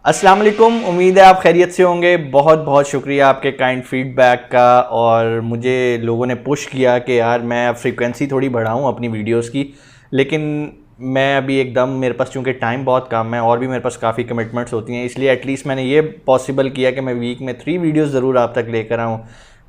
अस्सलाम वालेकुम। उम्मीद है आप खैरियत से होंगे। बहुत बहुत शुक्रिया आपके काइंड फीडबैक का। और मुझे लोगों ने पुश किया कि यार मैं अब फ्रीक्वेंसी थोड़ी बढ़ाऊँ अपनी वीडियोस की, लेकिन मैं अभी एकदम मेरे पास चूँकि टाइम बहुत कम है और भी मेरे पास काफ़ी कमिटमेंट्स होती हैं, इसलिए एटलीस्ट मैंने ये पॉसिबल किया कि मैं वीक में 3 वीडियोस ज़रूर आप तक लेकर आऊँ।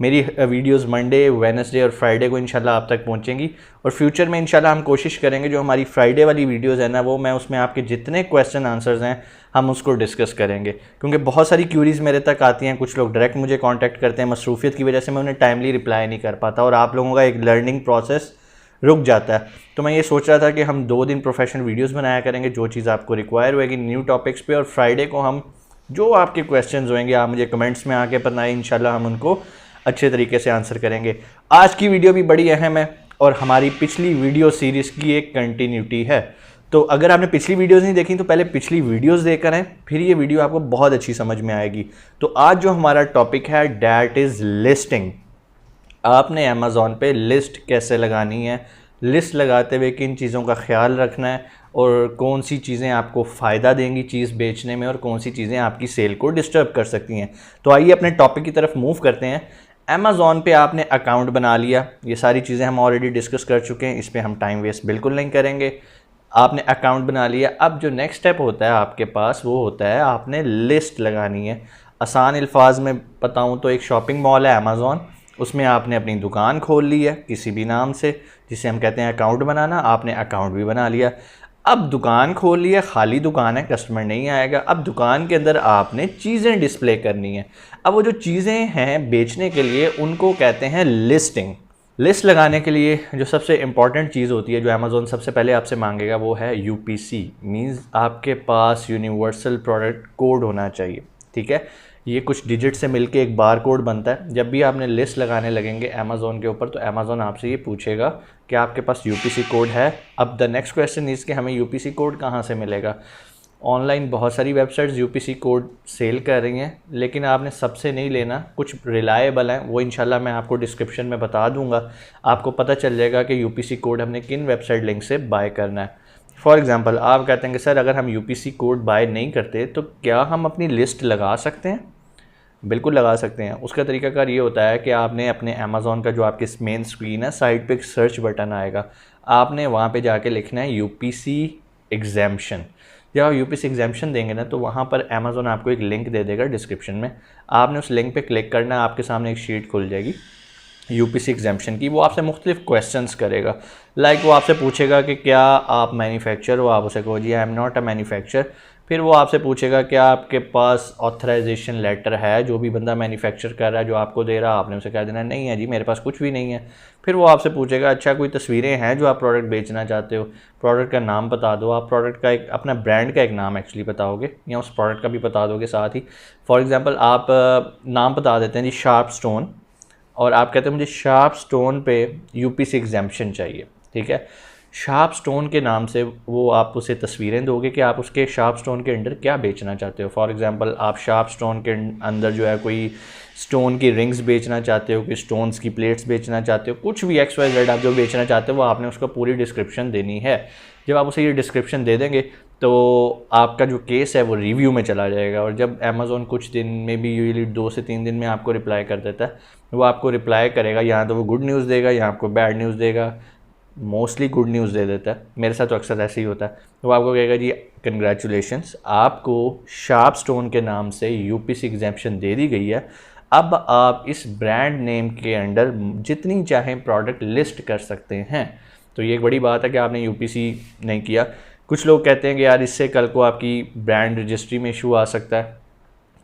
मेरी वीडियोस मंडे, वेडनेसडे और फ्राइडे को इंशाल्लाह आप तक पहुंचेंगी। और फ्यूचर में इंशाल्लाह हम कोशिश करेंगे जो हमारी फ्राइडे वाली वीडियोस है ना, वो मैं उसमें आपके जितने क्वेश्चन आंसर्स हैं हम उसको डिस्कस करेंगे, क्योंकि बहुत सारी क्यूरीज़ मेरे तक आती हैं। कुछ लोग डायरेक्ट मुझे कांटेक्ट करते हैं, मसरूफियत की वजह से मैं उन्हें टाइमली रिप्लाई नहीं कर पाता और आप लोगों का एक लर्निंग प्रोसेस रुक जाता है। तो मैं ये सोच रहा था कि हम 2 दिन प्रोफेशनल वीडियोस बनाया करेंगे, जो चीज़ आपको रिक्वायर होएगी न्यू टॉपिक्स पे, और फ्राइडे को हम जो आपके क्वेश्चंस होंगे आप मुझे कमेंट्स में आके बताएं, इंशाल्लाह हम उनको अच्छे तरीके से आंसर करेंगे। आज की वीडियो भी बड़ी अहम है और हमारी पिछली वीडियो सीरीज़ की एक कंटिन्यूटी है। तो अगर आपने पिछली वीडियोस नहीं देखी तो पहले पिछली वीडियोस देखकर आएँ, फिर ये वीडियो आपको बहुत अच्छी समझ में आएगी। तो आज जो हमारा टॉपिक है डैट इज़ लिस्टिंग। आपने अमेज़ॉन पे लिस्ट कैसे लगानी है, लिस्ट लगाते हुए किन चीज़ों का ख्याल रखना है और कौन सी चीज़ें आपको फ़ायदा देंगी चीज़ बेचने में और कौन सी चीज़ें आपकी सेल को डिस्टर्ब कर सकती हैं। तो आइए अपने टॉपिक की तरफ मूव करते हैं। अमेज़ॉन पे आपने अकाउंट बना लिया, ये सारी चीज़ें हम ऑलरेडी डिस्कस कर चुके हैं, इस पर हम टाइम वेस्ट बिल्कुल नहीं करेंगे। आपने अकाउंट बना लिया, अब जो नेक्स्ट स्टेप होता है आपके पास वो होता है आपने लिस्ट लगानी है। आसान अल्फाज में बताऊं तो एक शॉपिंग मॉल है अमेज़ॉन, उसमें आपने अपनी दुकान खोल ली है किसी भी नाम से, जिसे हम कहते हैं अकाउंट बनाना। आपने अकाउंट भी बना लिया, अब दुकान खोल ली है, खाली दुकान है, कस्टमर नहीं आएगा। अब दुकान के अंदर आपने चीज़ें डिस्प्ले करनी है। अब वो जो चीज़ें हैं बेचने के लिए उनको कहते हैं लिस्टिंग। लिस्ट लगाने के लिए जो सबसे इम्पॉर्टेंट चीज़ होती है जो अमेज़ॉन सबसे पहले आपसे मांगेगा वो है यूपीसी, मींस आपके पास यूनिवर्सल प्रोडक्ट कोड होना चाहिए। ठीक है, ये कुछ डिजिट से मिलके एक बार कोड बनता है। जब भी आपने लिस्ट लगाने लगेंगे अमेज़ॉन के ऊपर तो अमेज़ॉन आपसे ये पूछेगा कि आपके पास यूपीसी कोड है। अब द नेक्स्ट क्वेश्चन इज़ कि हमें यूपीसी कोड कहाँ से मिलेगा। ऑनलाइन बहुत सारी वेबसाइट्स यूपीसी कोड सेल कर रही हैं, लेकिन आपने सबसे नहीं लेना, कुछ रिलायबल हैं, वो इंशाल्लाह मैं आपको डिस्क्रिप्शन में बता दूंगा। आपको पता चल जाएगा कि यूपीसी कोड हमने किन वेबसाइट लिंक से बाय करना है। फॉर एग्जांपल आप कहते हैं कि सर अगर हम यूपीसी कोड बाय नहीं करते तो क्या हम अपनी लिस्ट लगा सकते हैं? बिल्कुल लगा सकते हैं। उसका तरीकाकार ये होता है कि आपने अपने अमेज़ॉन का जो आपकी मेन स्क्रीन है साइड पे एक सर्च बटन आएगा, आपने वहाँ पे जाके लिखना है यूपीसी एग्जेम्पशन। जब आप यूपीसी एग्जेम्पशन देंगे ना तो वहाँ पर अमेज़ॉन आपको एक लिंक दे देगा डिस्क्रिप्शन में, आपने उस लिंक पे क्लिक करना है, आपके सामने एक शीट खुल जाएगी यूपीसी एग्जेम्पशन की। वो आपसे मुख्तलिफ क्वेश्चंस करेगा, लाइक वो आपसे पूछेगा कि क्या आप मैन्युफैक्चर हो, आप उसे कहो जी I am not a manufacture. फिर वो आपसे पूछेगा क्या आपके पास ऑथराइजेशन लेटर है, जो भी बंदा मैन्युफैक्चर कर रहा है जो आपको दे रहा है, आपने उसे कह देना नहीं है जी मेरे पास कुछ भी नहीं है। फिर वो आपसे पूछेगा अच्छा कोई तस्वीरें हैं जो आप प्रोडक्ट बेचना चाहते हो, प्रोडक्ट का नाम बता दो। आप प्रोडक्ट का एक अपना ब्रांड का एक नाम एक्चुअली बताओगे या उस प्रोडक्ट का भी बता दोगे साथ ही। फॉर एग्ज़ाम्पल आप नाम बता देते हैं जी शार्प स्टोन, और आप कहते हैं मुझे शार्प स्टोन पे यूपीसी एग्जेम्पशन चाहिए। ठीक है, शार्प स्टोन के नाम से वो आप उसे तस्वीरें दोगे कि आप उसके शार्प स्टोन के अंदर क्या बेचना चाहते हो। फॉर एग्जांपल आप शार्प स्टोन के अंदर जो है कोई स्टोन की रिंग्स बेचना चाहते हो, कोई स्टोन्स की प्लेट्स बेचना चाहते हो, कुछ भी एक्स वाई जेड आप जो बेचना चाहते हो वो आपने उसको पूरी डिस्क्रिप्शन देनी है। जब आप उसे ये डिस्क्रिप्शन दे देंगे तो आपका जो केस है वो रिव्यू में चला जाएगा, और जब अमेज़ॉन कुछ दिन में भी यूजली 2 से 3 दिन में आपको रिप्लाई कर देता है, वो आपको रिप्लाई करेगा, यहाँ तो वो गुड न्यूज़ देगा या आपको बैड न्यूज़ देगा। मोस्टली गुड न्यूज़ दे देता है, मेरे साथ तो अक्सर ऐसे ही होता है। वो आपको कहेगा जी कंग्रेचुलेशंस, आपको शार्प स्टोन के नाम से यूपीसी एग्जेम्पशन दे दी गई है। अब आप इस ब्रांड नेम के अंडर जितनी चाहें प्रोडक्ट लिस्ट कर सकते हैं। तो ये एक बड़ी बात है कि आपने यूपीसी नहीं किया। कुछ लोग कहते हैं कि यार इससे कल को आपकी ब्रांड रजिस्ट्री में इशू आ सकता है।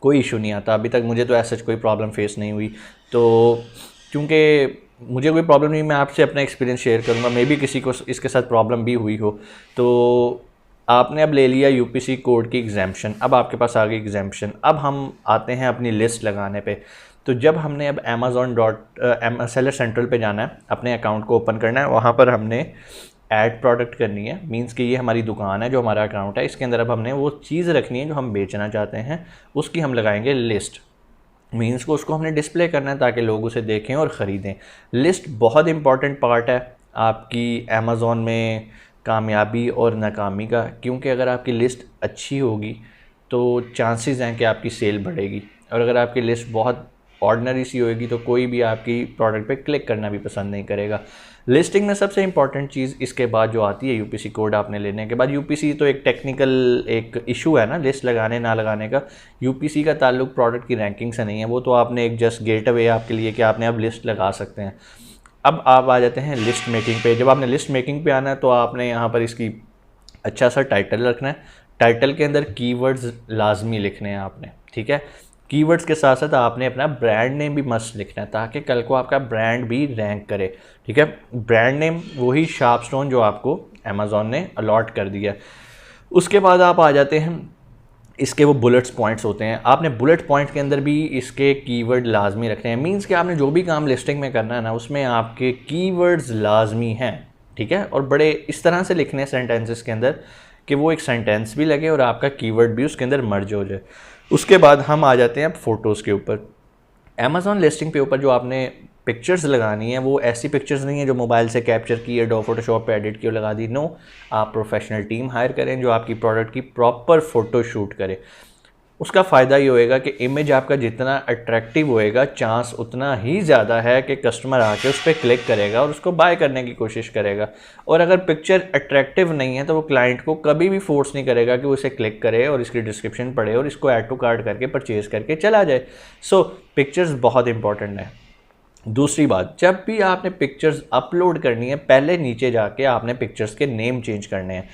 कोई इशू नहीं आता, अभी तक मुझे तो ऐसा कोई प्रॉब्लम फेस नहीं हुई। तो क्योंकि मुझे कोई प्रॉब्लम नहीं, मैं आपसे अपना एक्सपीरियंस शेयर करूंगा, मे बी किसी को इसके साथ प्रॉब्लम भी हुई हो। तो आपने अब ले लिया यूपीसी कोड की एग्जेम्पशन, अब आपके पास आ गई एग्जेम्पशन। अब हम आते हैं अपनी लिस्ट लगाने पे। तो जब हमने अब अमेज़ॉन सेलर सेंट्रल पे जाना है, अपने अकाउंट को ओपन करना है, वहाँ पर हमने ऐड प्रोडक्ट करनी है। मींस कि ये हमारी दुकान है, जो हमारा अकाउंट है, इसके अंदर अब हमने वो चीज़ रखनी है जो हम बेचना चाहते हैं, उसकी हम लगाएंगे लिस्ट। मीन्स को उसको हमने डिस्प्ले करना है ताकि लोग उसे देखें और ख़रीदें। लिस्ट बहुत इंपॉर्टेंट पार्ट है आपकी अमेज़ॉन में कामयाबी और नाकामी का, क्योंकि अगर आपकी लिस्ट अच्छी होगी तो चांसेस हैं कि आपकी सेल बढ़ेगी। और अगर आपकी लिस्ट बहुत ऑर्डिनरी सी होएगी तो कोई भी आपकी प्रोडक्ट पे क्लिक करना भी पसंद नहीं करेगा। लिस्टिंग में सबसे इंपॉर्टेंट चीज़ इसके बाद जो आती है यूपीसी कोड आपने लेने के बाद। यूपीसी तो एक टेक्निकल एक इशू है ना लिस्ट लगाने ना लगाने का। यूपीसी का ताल्लुक प्रोडक्ट की रैंकिंग से नहीं है, वो तो आपने एक जस्ट गेट अवे आपके लिए कि आपने अब लिस्ट लगा सकते हैं। अब आप आ जाते हैं लिस्ट मेकिंग पे। जब आपने लिस्ट मेकिंग पे आना है तो आपने यहाँ पर इसकी अच्छा सा टाइटल रखना है। टाइटल के अंदर कीवर्ड्स लाजमी लिखने हैं आपने, ठीक है। कीवर्ड्स के साथ साथ आपने अपना ब्रांड नेम भी मस्ट लिखना है ताकि कल को आपका ब्रांड भी रैंक करे, ठीक है। ब्रांड नेम वही शार्पस्टोन जो आपको अमेज़ॉन ने अलॉट कर दिया। उसके बाद आप आ जाते हैं इसके वो बुलेट्स पॉइंट्स होते हैं। आपने बुलेट पॉइंट के अंदर भी इसके कीवर्ड लाजमी रखने हैं। मींस कि आपने जो भी काम लिस्टिंग में करना है ना उसमें आपके कीवर्ड्स लाजमी हैं, ठीक है। और बड़े इस तरह से लिखने हैं सेंटेंसेस के अंदर कि वो एक सेंटेंस भी लगे और आपका कीवर्ड भी उसके अंदर मर्ज हो जाए। उसके बाद हम आ जाते हैं अब फ़ोटोज़ के ऊपर। अमेज़ॉन लिस्टिंग पे ऊपर जो आपने पिक्चर्स लगानी है वो ऐसी पिक्चर्स नहीं है जो मोबाइल से कैप्चर की है, डो फोटोशॉप पे एडिट की और लगा दी। नो, आप प्रोफेशनल टीम हायर करें जो आपकी प्रोडक्ट की प्रॉपर फ़ोटो शूट करे। उसका फ़ायदा ये होएगा कि इमेज आपका जितना अट्रैक्टिव होएगा चांस उतना ही ज़्यादा है कि कस्टमर आके उस पर क्लिक करेगा और उसको बाय करने की कोशिश करेगा। और अगर पिक्चर अट्रैक्टिव नहीं है तो वो क्लाइंट को कभी भी फोर्स नहीं करेगा कि वो इसे क्लिक करे और इसकी डिस्क्रिप्शन पढ़े और इसको ऐड टू कार्ट करके परचेज़ करके चला जाए। सो पिक्चर्स बहुत इंपॉर्टेंट है। दूसरी बात, जब भी आपने पिक्चर्स अपलोड करनी है पहले नीचे जाके आपने पिक्चर्स के नेम चेंज करने हैं।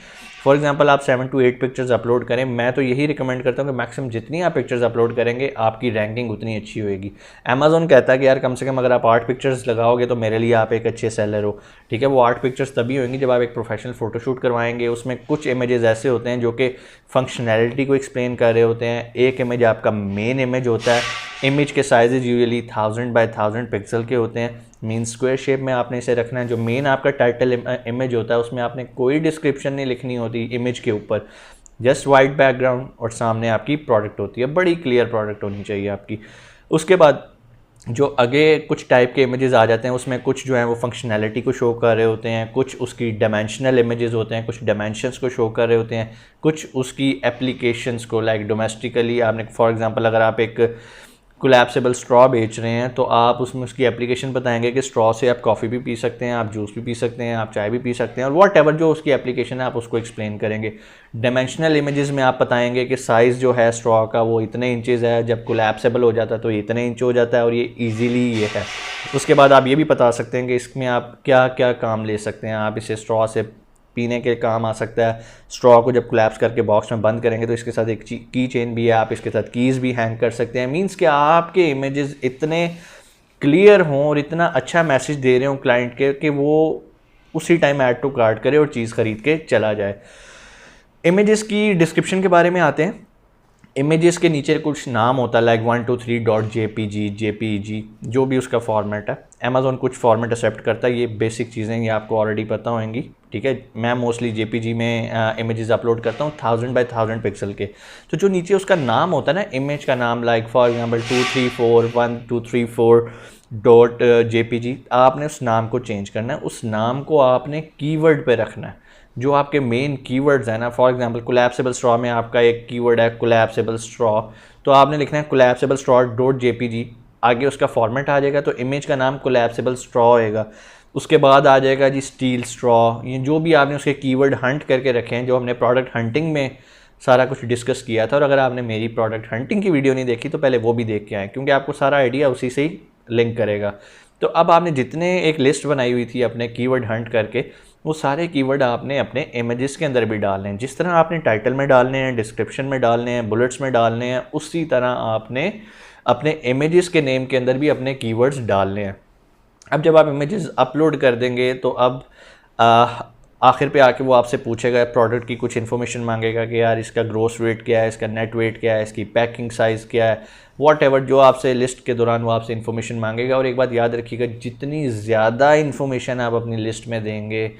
फॉर एग्जांपल आप 7 to 8 पिक्चर्स अपलोड करें। मैं तो यही रिकमेंड करता हूँ कि मैक्सिमम जितनी आप पिक्चर्स अपलोड करेंगे आपकी रैंकिंग उतनी अच्छी होएगी। अमेज़ॉन कहता है कि यार कम से कम अगर आप 8 पिक्चर्स लगाओगे तो मेरे लिए आप एक अच्छे सेलर हो, ठीक है। वो 8 पिक्चर्स तभी होंगी जब आप एक प्रोफेशनल फ़ोटोशूट करवाएंगे। उसमें कुछ इमेजेस ऐसे होते हैं जो कि फंक्शनैलिटी को एक्सप्लेन कर रहे होते हैं। एक इमेज आपका मेन इमेज होता है। इमेज के साइजेज यूजुअली 1000 by 1000 पिक्सल के होते हैं। मीन स्क्वायर शेप में आपने इसे रखना है। जो मेन आपका टाइटल इमेज होता है उसमें आपने कोई डिस्क्रिप्शन नहीं लिखनी होती इमेज के ऊपर, जस्ट वाइट बैकग्राउंड और सामने आपकी प्रोडक्ट होती है। बड़ी क्लियर प्रोडक्ट होनी चाहिए आपकी। उसके बाद जो आगे कुछ टाइप के इमेजेस आ जाते हैं उसमें कुछ जो है वो फंक्शनैलिटी को शो कर रहे होते हैं, कुछ उसकी डायमेंशनल इमेजेस होते हैं, कुछ डायमेंशंस को शो कर रहे होते हैं, कुछ उसकी एप्लीकेशंस को लाइक डोमेस्टिकली आपने फॉर एग्जांपल अगर आप एक कोलैप्सिबल स्ट्रॉ बेच रहे हैं तो आप उसमें उसकी एप्लीकेशन बताएंगे कि स्ट्रॉ से आप कॉफ़ी भी पी सकते हैं, आप जूस भी पी सकते हैं, आप चाय भी पी सकते हैं और वॉट एवर जो उसकी एप्लीकेशन है आप उसको एक्सप्लेन करेंगे। डायमेंशनल इमेजेस में आप बताएंगे कि साइज़ जो है स्ट्रॉ का वो इतने इंचेस है, जब कोलैप्सिबल हो जाता है तो ये इतने इंच हो जाता है और ये ईजीली ये है। उसके बाद आप ये भी बता सकते हैं कि इसमें आप क्या क्या काम ले सकते हैं। आप इसे स्ट्रॉ से पीने के काम आ सकता है। स्ट्रॉ को जब कोलैप्स करके बॉक्स में बंद करेंगे तो इसके साथ एक की चेन भी है, आप इसके साथ कीज़ भी हैंग कर सकते हैं। मींस कि आपके इमेजेस इतने क्लियर हों और इतना अच्छा मैसेज दे रहे हों क्लाइंट के कि वो उसी टाइम ऐड टू कार्ट करे और चीज़ ख़रीद के चला जाए। इमेजेस की डिस्क्रिप्शन के बारे में आते हैं। इमेजेस के नीचे कुछ नाम होता है लाइक 123.jpg jpeg जो भी उसका फॉर्मेट है। अमेज़ॉन कुछ फॉर्मेट एक्सेप्ट करता है, ये बेसिक चीज़ें ये आपको ऑलरेडी पता होंगी, ठीक है। मैं मोस्टली जेपीजी में इमेजेस अपलोड करता हूँ 1000 by 1000 पिक्सल के। तो जो नीचे उसका नाम होता है ना, इमेज का नाम लाइक फॉर एग्जांपल 2341234.jpg, आपने उस नाम को चेंज करना है। उस नाम को आपने कीवर्ड पे रखना है जो आपके मेन कीवर्ड्स हैं ना। फॉर एग्जांपल कोलैप्सिबल स्ट्रॉ में आपका एक कीवर्ड है कोलैप्सिबल स्ट्रॉ, तो आपने लिखना है कोलैप्सिबल स्ट्रॉ .jpg। आगे उसका फॉर्मेट आ जाएगा तो इमेज का नाम कोलैप्सिबल स्ट्रॉ होएगा। उसके बाद आ जाएगा जी स्टील स्ट्रॉ। ये जो भी आपने उसके कीवर्ड हंट करके रखे हैं, जो हमने प्रोडक्ट हंटिंग में सारा कुछ डिस्कस किया था। और अगर आपने मेरी प्रोडक्ट हंटिंग की वीडियो नहीं देखी तो पहले वो भी देख के आएँ क्योंकि आपको सारा आइडिया उसी से ही लिंक करेगा। तो अब आपने जितने एक लिस्ट बनाई हुई थी अपने कीवर्ड हंट करके, वो सारे कीवर्ड आपने अपने इमेजेस के अंदर भी डालने हैं। जिस तरह आपने टाइटल में डालने हैं, डिस्क्रिप्शन में डालने हैं, बुलेट्स में डालने हैं, उसी तरह आपने अपने इमेजेस के नेम के अंदर भी अपने कीवर्ड्स डालने हैं। अब जब आप इमेजेस अपलोड कर देंगे तो अब आखिर पे आके वो आपसे पूछेगा, प्रोडक्ट की कुछ इन्फॉर्मेशन मांगेगा कि यार इसका ग्रॉस वेट क्या है, इसका नेट वेट क्या है, इसकी पैकिंग साइज़ क्या है, वॉट एवर जो आपसे लिस्ट के दौरान वो आपसे इन्फॉर्मेशन मांगेगा। और एक बात याद रखिएगा, जितनी ज़्यादा इन्फॉर्मेशन आप अपनी लिस्ट में देंगे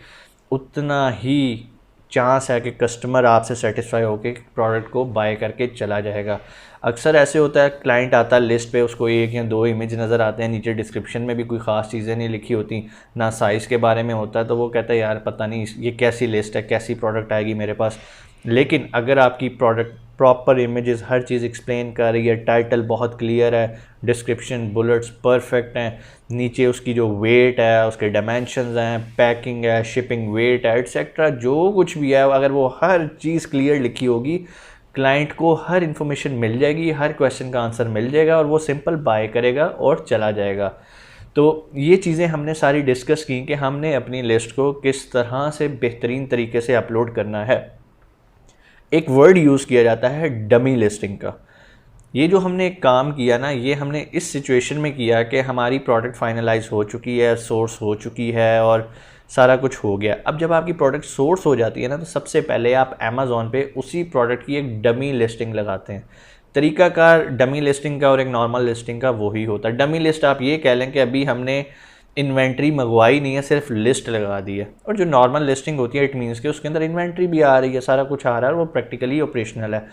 उतना ही चांस है कि कस्टमर आपसे सेटिस्फाई होकर प्रोडक्ट को बाय करके चला जाएगा। अक्सर ऐसे होता है क्लाइंट आता है लिस्ट पे, उसको 1 या 2 इमेज नज़र आते हैं, नीचे डिस्क्रिप्शन में भी कोई ख़ास चीज़ें नहीं लिखी होती, ना साइज़ के बारे में होता है, तो वो कहता है यार पता नहीं ये कैसी लिस्ट है, कैसी प्रोडक्ट आएगी मेरे पास। लेकिन अगर आपकी प्रोडक्ट प्रॉपर इमेजेस, हर चीज़ एक्सप्लेन कर रही है, टाइटल बहुत क्लियर है, डिस्क्रिप्शन बुलेट्स परफेक्ट हैं, नीचे उसकी जो वेट है, उसके डायमेंशंस हैं, पैकिंग है, शिपिंग वेट है, एटसेट्रा, जो कुछ भी है, अगर वो हर चीज़ क्लियर लिखी होगी, क्लाइंट को हर इन्फॉर्मेशन मिल जाएगी, हर क्वेश्चन का आंसर मिल जाएगा और वो सिंपल बाय करेगा और चला जाएगा। तो ये चीज़ें हमने सारी डिस्कस की कि हमने अपनी लिस्ट को किस तरह से बेहतरीन तरीके से अपलोड करना है। एक वर्ड यूज़ किया जाता है डमी लिस्टिंग का। ये जो हमने एक काम किया ना, ये हमने इस सिचुएशन में किया कि हमारी प्रोडक्ट फाइनलाइज हो चुकी है, सोर्स हो चुकी है और सारा कुछ हो गया। अब जब आपकी प्रोडक्ट सोर्स हो जाती है ना, तो सबसे पहले आप अमेज़ॉन पे उसी प्रोडक्ट की एक डमी लिस्टिंग लगाते हैं। तरीकाकार डमी लिस्टिंग का और एक नॉर्मल लिस्टिंग का वही होता है। डमी लिस्ट आप ये कह लें कि अभी हमने इन्वेंट्री मंगवाई नहीं है, सिर्फ लिस्ट लगा दी है। और जो नॉर्मल लिस्टिंग होती है, इट मीन्स कि उसके अंदर इन्वेंट्री भी आ रही है, सारा कुछ आ रहा है और वो प्रैक्टिकली ऑपरेशनल है।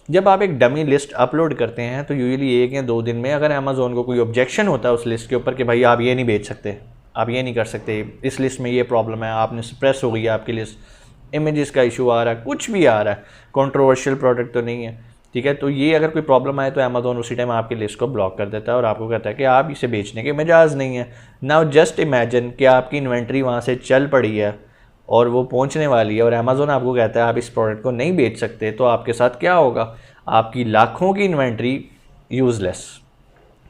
जब आप एक डमी लिस्ट अपलोड करते हैं तो यूजुअली 1 या 2 दिन में अगर अमेज़ॉन को कोई ऑब्जेक्शन होता है उस लिस्ट के ऊपर कि भाई आप ये नहीं बेच सकते, आप ये नहीं कर सकते, इस लिस्ट में ये प्रॉब्लम है, आपने सप्रेस हो गई है आपकी लिस्ट, इमेजेस का इशू आ रहा है, कुछ भी आ रहा है, कंट्रोवर्शियल प्रोडक्ट तो नहीं है, ठीक है, तो ये अगर कोई प्रॉब्लम आए तो अमेज़ॉन उसी टाइम आपकी लिस्ट को ब्लॉक कर देता है और आपको कहता है कि आप इसे बेचने के मजाज नहीं है। नाउ जस्ट इमेजिन कि आपकी इन्वेंट्री वहाँ से चल पड़ी है और वो पहुँचने वाली है और अमेज़ॉन आपको कहता है आप इस प्रोडक्ट को नहीं बेच सकते, तो आपके साथ क्या होगा? आपकी लाखों की इन्वेंट्री यूज़लेस।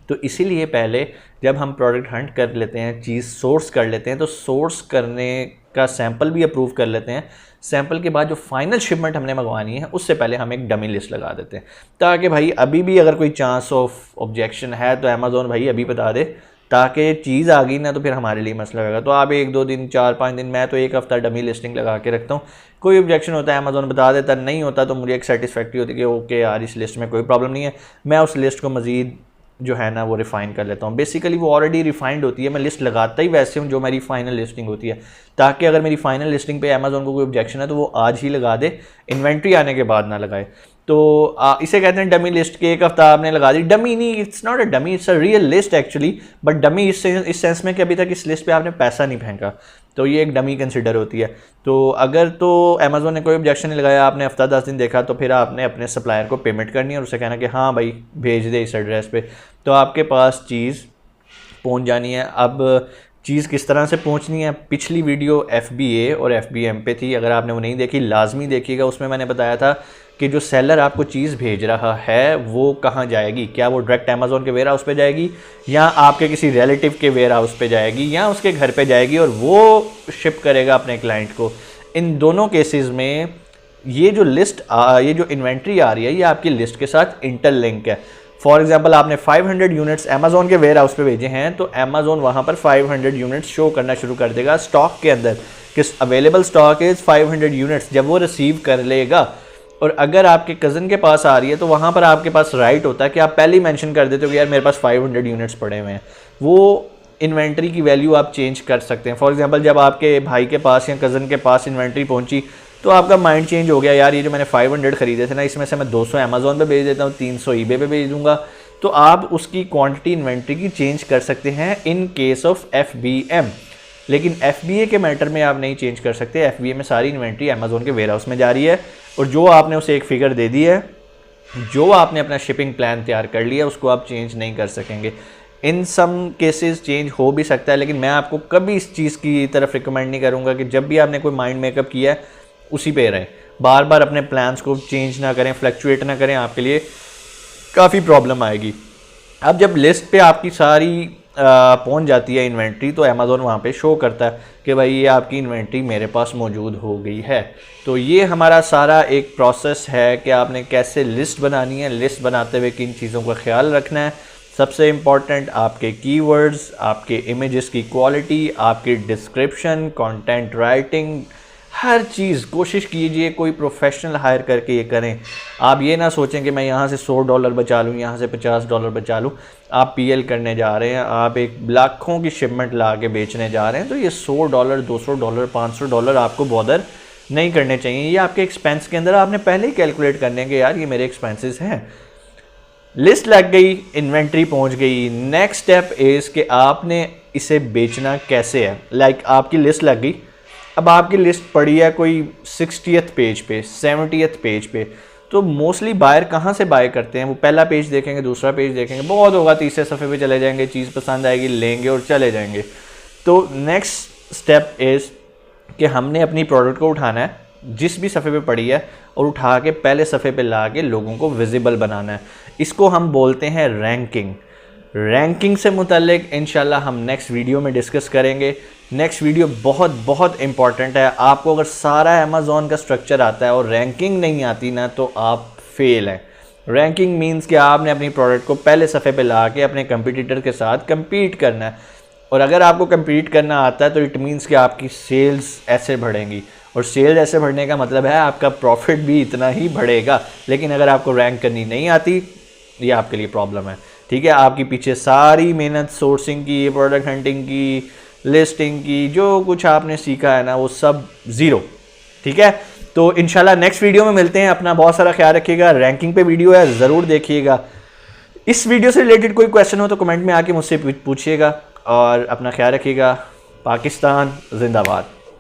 तो इसीलिए पहले जब हम प्रोडक्ट हंट कर लेते हैं, चीज़ सोर्स कर लेते हैं, तो सोर्स करने का सैंपल भी अप्रूव कर लेते हैं। सैंपल के बाद जो फाइनल शिपमेंट हमने मंगवानी है उससे पहले हम एक डमी लिस्ट लगा देते हैं, ताकि भाई अभी भी अगर कोई चांस ऑफ ऑब्जेक्शन है तो अमेज़ॉन भाई अभी बता दे, ताकि चीज़ आ गई ना तो फिर हमारे लिए मसला होगा। तो आप 1-2 दिन, 4-5 दिन, मैं तो 1 हफ़्ता डमी लिस्टिंग लगा के रखता हूँ। कोई ऑब्जेक्शन होता है अमेज़ॉन बता देता, नहीं होता तो मुझे एक सेटिस्फैक्ट्री होती है कि ओके यार इस लिस्ट में कोई प्रॉब्लम नहीं है, मैं उस लिस्ट को मज़ीद जो है ना वो रिफ़ाइन कर लेता हूँ। बेसिकली वो ऑलरेडी रिफाइंड होती है, मैं लिस्ट लगाता ही वैसे हूँ जो मेरी फाइनल लिस्टिंग होती है, ताकि अगर मेरी फाइनल लिस्टिंग पे अमेज़ॉन को कोई ऑब्जेक्शन है तो वो आज ही लगा दे, इन्वेंट्री आने के बाद ना लगाए। तो इसे कहते हैं डमी लिस्ट के 1 हफ्ता आपने लगा दी। डमी नहीं, it's not a dummy, it's a real list actually, but dummy इस सेंस में कि अभी तक इस लिस्ट पे आपने पैसा नहीं फेंका, तो ये एक डमी कंसिडर होती है। तो अगर तो अमेज़ॉन ने कोई ऑब्जेक्शन नहीं लगाया, आपने हफ्ता 10 दिन देखा, तो फिर आपने अपने सप्लायर को पेमेंट करनी है और उसे कहना कि हाँ भाई भेज दे इस एड्रेस पे, तो आपके पास चीज़ पहुंच जानी है। अब चीज़ किस तरह से पहुंचनी है, पिछली वीडियो FBA और FBM पे थी, अगर आपने वो नहीं देखी लाजमी देखिएगा। उसमें मैंने बताया था कि जो सेलर आपको चीज़ भेज रहा है वो कहाँ जाएगी, क्या वो डायरेक्ट अमेज़ॉन के वेयर हाउस पे जाएगी या आपके किसी रिलेटिव के वेयर हाउस पे जाएगी या उसके घर पे जाएगी और वो शिप करेगा अपने क्लाइंट को। इन दोनों केसेस में ये जो लिस्ट ये जो इन्वेंट्री आ रही है ये आपकी लिस्ट के साथ इंटरलिंक है। फॉर एग्जाम्पल आपने 500 यूनिट्स अमेज़ॉन के वेयर हाउस पे भेजे हैं, तो अमेज़ॉन वहाँ पर 500 यूनिट्स शो करना शुरू कर देगा स्टॉक के अंदर कि अवेलेबल स्टॉक इज़ 500 यूनिट्स। जब वो रिसीव कर लेगा और अगर आपके कज़न के पास आ रही है तो वहाँ पर आपके पास राइट होता है कि आप पहले ही मेंशन कर देते हो कि यार मेरे पास 500 यूनिट्स पड़े हुए हैं। वो इन्वेंट्री की वैल्यू आप चेंज कर सकते हैं। फॉर एग्जांपल जब आपके भाई के पास या कज़न के पास इन्वेंट्री पहुंची तो आपका माइंड चेंज हो गया, यार ये जो मैंने 500 खरीदे थे ना, इसमें से मैं 200 अमेज़ॉन पे भेज देता हूँ, 300 ईबे पे भेज दूंगा। तो आप उसकी क्वांटिटी इन्वेंट्री की चेंज कर सकते हैं इन केस ऑफ FBM। लेकिन FBA के मैटर में आप नहीं चेंज कर सकते। FBA में सारी इन्वेंट्री अमेज़ॉन के वेयर हाउस में जा रही है और जो आपने उसे एक फिगर दे दी है, जो आपने अपना शिपिंग प्लान तैयार कर लिया, उसको आप चेंज नहीं कर सकेंगे। इन सम केसेस चेंज हो भी सकता है, लेकिन मैं आपको कभी इस चीज़ की तरफ रिकमेंड नहीं करूँगा कि जब भी आपने कोई माइंड मेकअप किया है उसी पे रहें, बार बार अपने प्लान्स को चेंज ना करें, फ्लक्चुएट ना करें, आपके लिए काफ़ी प्रॉब्लम आएगी। अब जब लिस्ट पे आपकी सारी पहुंच जाती है इन्वेंट्री, तो अमेज़ॉन वहाँ पे शो करता है कि भाई ये आपकी इन्वेंट्री मेरे पास मौजूद हो गई है। तो ये हमारा सारा एक प्रोसेस है कि आपने कैसे लिस्ट बनानी है, लिस्ट बनाते हुए किन चीज़ों का ख्याल रखना है। सबसे इम्पॉर्टेंट आपके कीवर्ड्स, आपके इमेजेस की क्वालिटी, आपकी डिस्क्रिप्शन, कंटेंट राइटिंग, हर चीज़ कोशिश कीजिए कोई प्रोफेशनल हायर करके ये करें। आप ये ना सोचें कि मैं यहाँ से $100 बचा लूँ, यहाँ से $50 बचा लूँ। आप PL करने जा रहे हैं, आप एक लाखों की शिपमेंट ला के बेचने जा रहे हैं, तो ये $100, $200, $500 आपको बॉदर नहीं करने चाहिए। ये आपके एक्सपेंस के अंदर आपने पहले ही कैलकुलेट करने के यार ये मेरे एक्सपेंसेस हैं। लिस्ट लग गई, इन्वेंट्री पहुँच गई। नेक्स्ट स्टेप इज़ कि आपने इसे बेचना कैसे है। लाइक आपकी लिस्ट लग गई, अब आपकी लिस्ट पड़ी है कोई 60th पेज पे, 70th पेज पे, तो मोस्टली बायर कहाँ से बाय करते हैं? वो पहला पेज देखेंगे, दूसरा पेज देखेंगे, बहुत होगा, तीसरे सफ़े पे चले जाएंगे, चीज़ पसंद आएगी, लेंगे और चले जाएंगे। तो नेक्स्ट स्टेप इज़ कि हमने अपनी प्रोडक्ट को उठाना है जिस भी सफ़े पे पड़ी है और उठा के पहले सफ़े पे ला के लोगों को विजिबल बनाना है। इसको हम बोलते हैं रैंकिंग। रैंकिंग से मुतल्लिक इंशाल्लाह हम नेक्स्ट वीडियो में डिस्कस करेंगे। नेक्स्ट वीडियो बहुत बहुत इंपॉर्टेंट है। आपको अगर सारा अमेज़ॉन का स्ट्रक्चर आता है और रैंकिंग नहीं आती ना, तो आप फेल हैं। रैंकिंग मींस कि आपने अपनी प्रोडक्ट को पहले सफ़े पे ला के अपने कंपटीटर के साथ कम्पीट करना है, और अगर आपको कम्पीट करना आता है तो इट मीन्स कि आपकी सेल्स ऐसे बढ़ेंगी, और सेल्स ऐसे बढ़ने का मतलब है आपका प्रॉफिट भी इतना ही बढ़ेगा। लेकिन अगर आपको रैंक करनी नहीं आती, ये आपके लिए प्रॉब्लम है। ठीक है, आपकी पीछे सारी मेहनत सोर्सिंग की, प्रोडक्ट हंटिंग की, लिस्टिंग की, जो कुछ आपने सीखा है ना, वो सब ज़ीरो। ठीक है, तो इंशाल्लाह नेक्स्ट वीडियो में मिलते हैं। अपना बहुत सारा ख्याल रखिएगा। रैंकिंग पे वीडियो है, ज़रूर देखिएगा। इस वीडियो से रिलेटेड कोई क्वेश्चन हो तो कमेंट में आके मुझसे पूछिएगा, और अपना ख्याल रखिएगा। पाकिस्तान जिंदाबाद।